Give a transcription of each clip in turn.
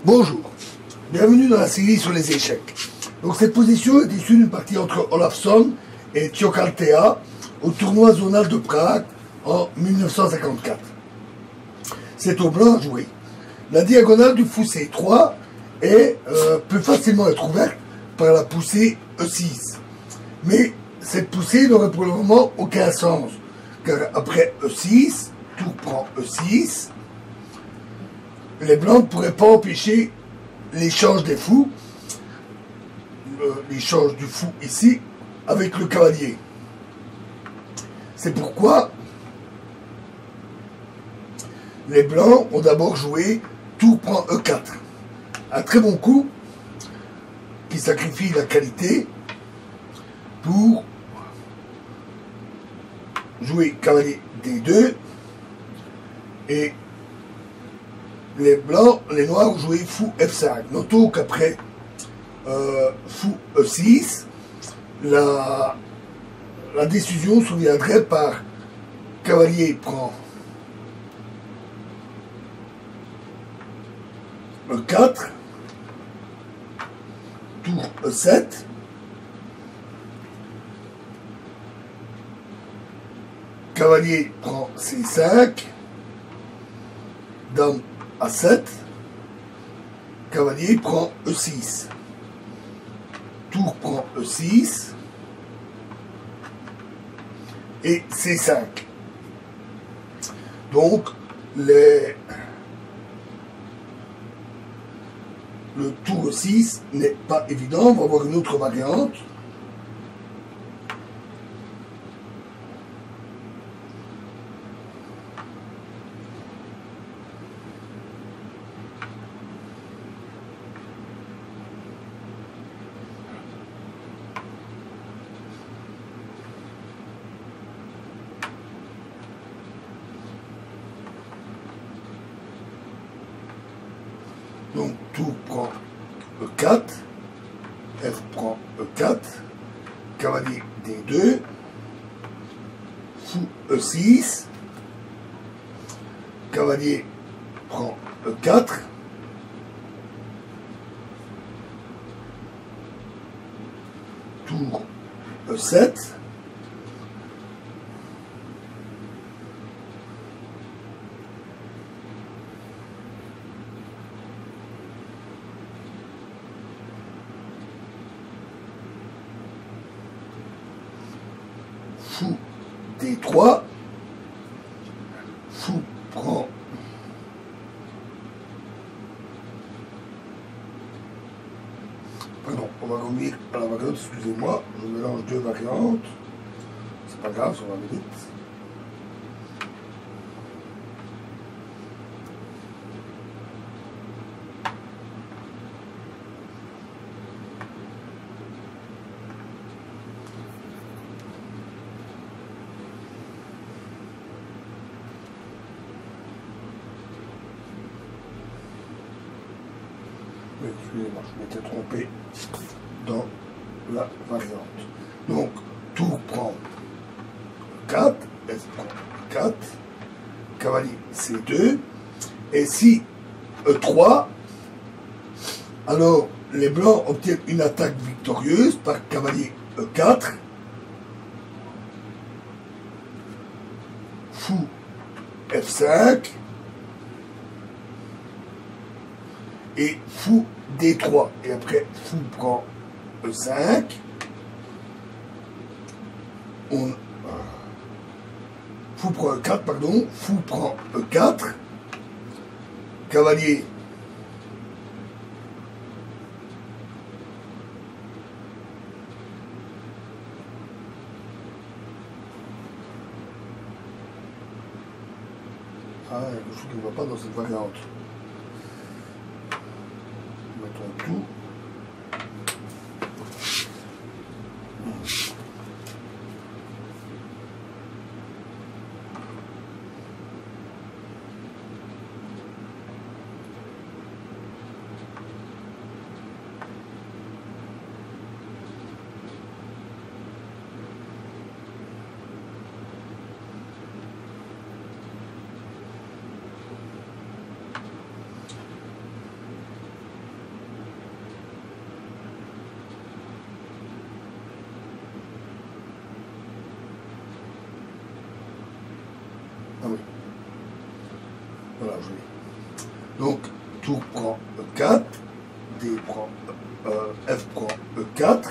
Bonjour, bienvenue dans la série sur les échecs. Donc cette position est issue d'une partie entre Olafsson et Tjokaltea au tournoi zonal de Prague en 1954. C'est au blanc à jouer. La diagonale du fou C3 peut facilement être ouverte par la poussée E6. Mais cette poussée n'aurait pour le moment aucun sens, car après E6, tour prend E6, les blancs ne pourraient pas empêcher l'échange des fous, l'échange du fou ici, avec le cavalier. C'est pourquoi les blancs ont d'abord joué tour prend E4. Un très bon coup qui sacrifie la qualité pour jouer cavalier D2 et les blancs, les noirs ont joué fou F5. Notons qu'après fou E6, la décision surviendrait par cavalier prend E4, tour E7, cavalier prend C5, dame A7, cavalier prend E6, tour prend E6 et C5. Donc le tour E6 n'est pas évident. On va voir une autre variante. Donc tour prend E4, F prend E4, cavalier D2, fou E6, cavalier prend E4, tour E7, fou D3, fou prend pardon, on va revenir à la variante, excusez-moi, je mélange deux variantes, c'est pas grave, ça va aller vite. Excusez-moi, je m'étais trompé dans la variante. Donc, tour prend 4, S prend 4, cavalier C2, et si E3, alors les blancs obtiennent une attaque victorieuse par cavalier E4, fou F5, et fou D3, et après fou prend E5, fou prend E4, pardon, fou prend E4, cavalier il y a quelque chose qui ne va pas dans cette variante. Mettons tout. tour prend E4, D prend F prend E4,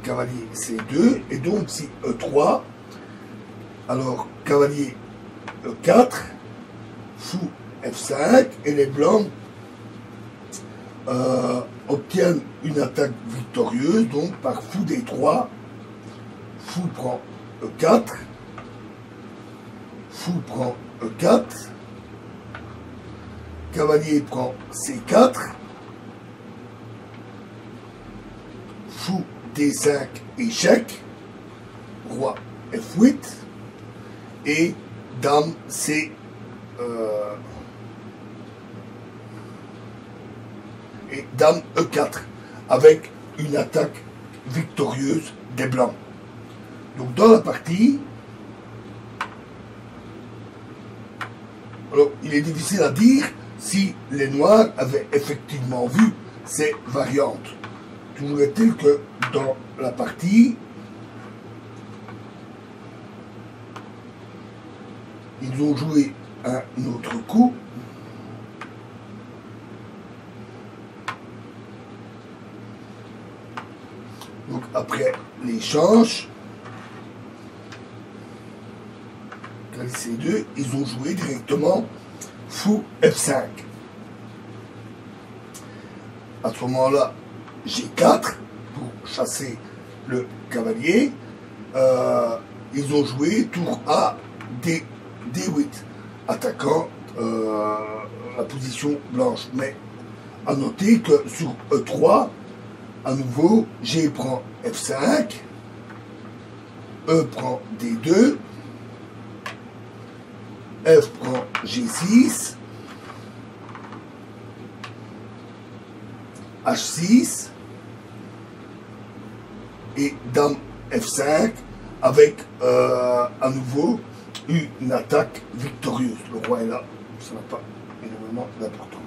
cavalier C2, et donc si E3, alors cavalier E4, fou F5, et les blancs obtiennent une attaque victorieuse, donc par fou D3, fou prend E4, fou prend E4, cavalier prend C4, fou D5 échec, roi F8 et dame C et dame E4 avec une attaque victorieuse des blancs. Donc dans la partie, alors il est difficile à dire si les noirs avaient effectivement vu ces variantes. Toujours est-il que dans la partie, ils ont joué un autre coup. Donc après l'échange, C2, ils ont joué directement fou F5. À ce moment-là, G4 pour chasser le cavalier. Ils ont joué tour A, D8, attaquant la position blanche. Mais à noter que sur E3, à nouveau, G prend F5, E prend D2, F prend G6, H6 et Dame F5 avec à nouveau une attaque victorieuse. Le roi est là, ça n'a pas énormément d'importance.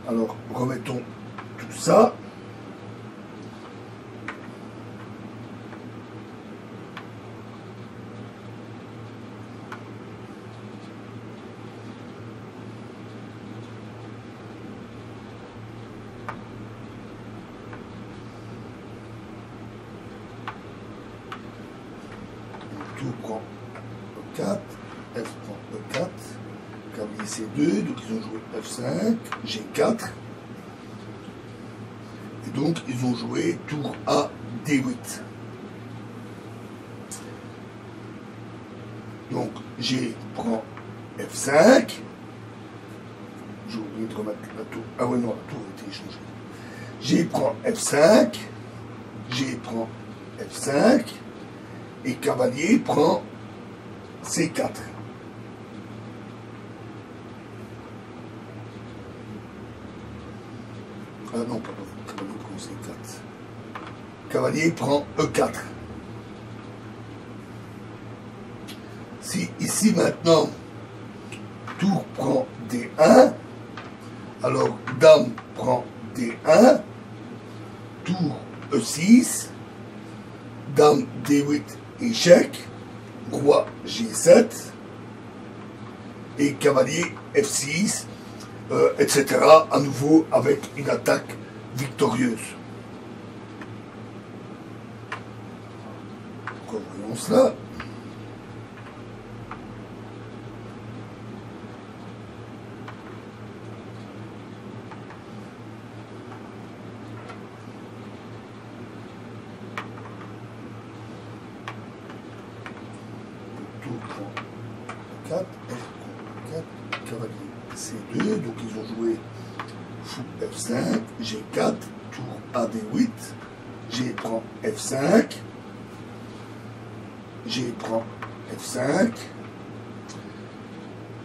Alors remettons tout ça. Tout prend E4, F prend E4, cavalier C2, donc ils ont joué F5, G4, et donc ils ont joué tour A, D8. Donc G prend F5, j'ai oublié de remettre la tour, ah ouais non, la tour a été échangée. G prend F5, G prend F5, et cavalier prend C4. Ah non, pardon, cavalier prend C4. Cavalier prend E4. Si ici maintenant, tour prend D1, alors dame prend D1, tour E6, dame D8 échec, roi G7 et cavalier F6, etc. à nouveau avec une attaque victorieuse. Voyons cela. F4, cavalier C2, donc ils ont joué fou F5, G4, tour A D8, G prend F5, G prend F5,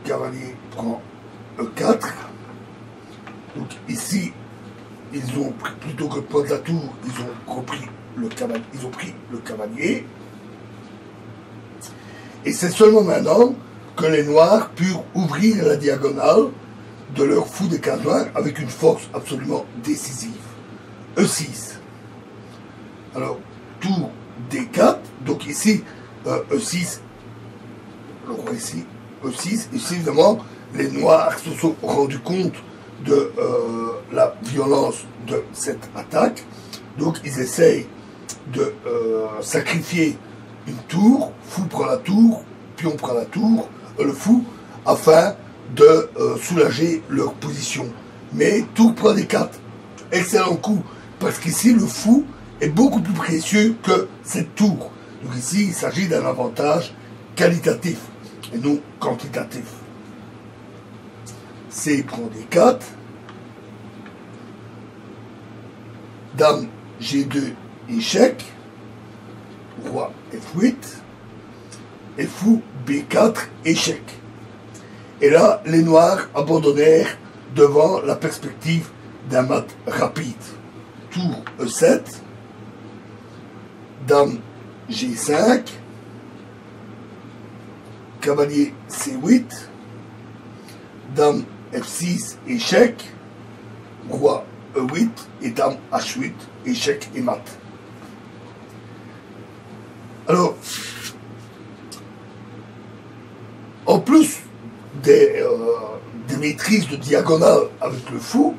cavalier prend E4, donc ici ils ont pris, plutôt que de prendre la tour, ils ont repris le cavalier, ils ont pris le cavalier. Et c'est seulement maintenant que les noirs purent ouvrir la diagonale de leur fou de case noire avec une force absolument décisive. E6. Alors, tour D4, donc ici, E6, le roi ici, E6, ici évidemment, les Noirs se sont rendus compte de la violence de cette attaque. Donc ils essayent de sacrifier une tour, fou prend la tour, pion prend la tour, le fou, afin de soulager leur position. Mais tour prend des 4. Excellent coup, parce qu'ici le fou est beaucoup plus précieux que cette tour. Donc ici il s'agit d'un avantage qualitatif et non quantitatif. C prend des 4. Dame G2 échec. Roi F8. Et fou B4 échec. Et là, les Noirs abandonnèrent devant la perspective d'un mat rapide. Tour E7. Dame G5. Cavalier C8. Dame F6 échec. Roi E8 et dame H8 échec et mat. Alors, en plus des maîtrises de diagonale avec le fou,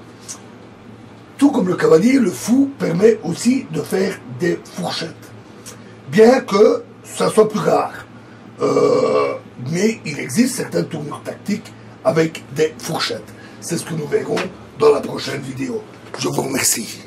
tout comme le cavalier, le fou permet aussi de faire des fourchettes. Bien que ça soit plus rare. Mais il existe certaines tournures tactiques avec des fourchettes. C'est ce que nous verrons dans la prochaine vidéo. Je vous remercie.